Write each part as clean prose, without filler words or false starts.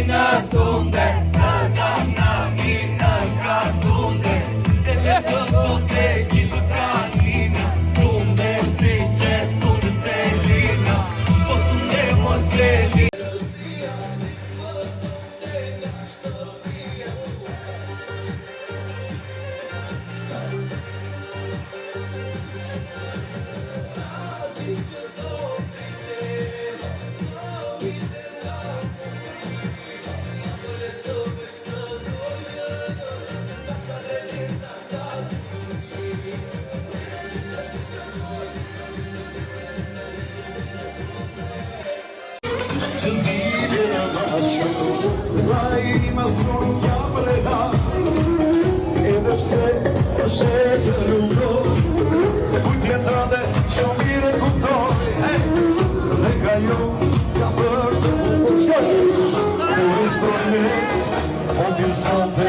Mina tunde, na mina tunde, te gjithë kanina, tunde si që tunde selina, po tunde mo selina. Ma sono chiamata e da sé scelta lungo tutti entrate c'è un mire controlli le gaio caporto un strome un più sante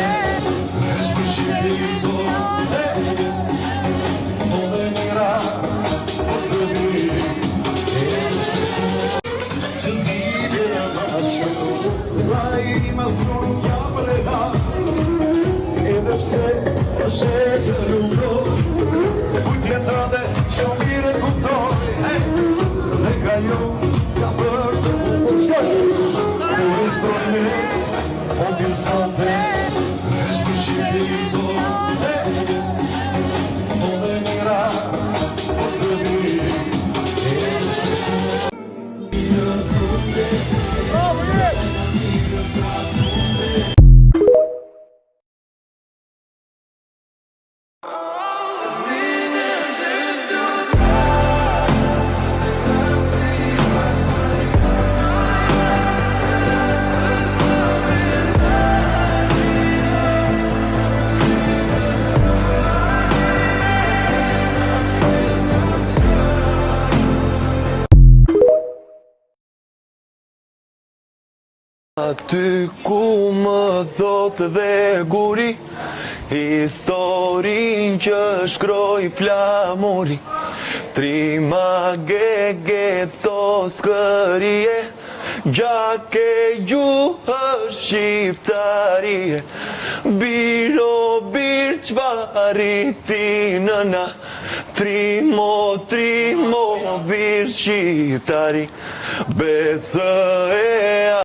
specifico dove mira ma sono chiamata e da sé scelta lungo tutti entrate c'è un mire controlli le gaio caporto un strome un più sante specifico dove mira Aty ku më thot dhe guri, historin që shkroj flamuri, trima gege to skërije, gjake gjuhë shqiptarije, biro bir qvari ti nëna, trimo bir shqiptari, besë e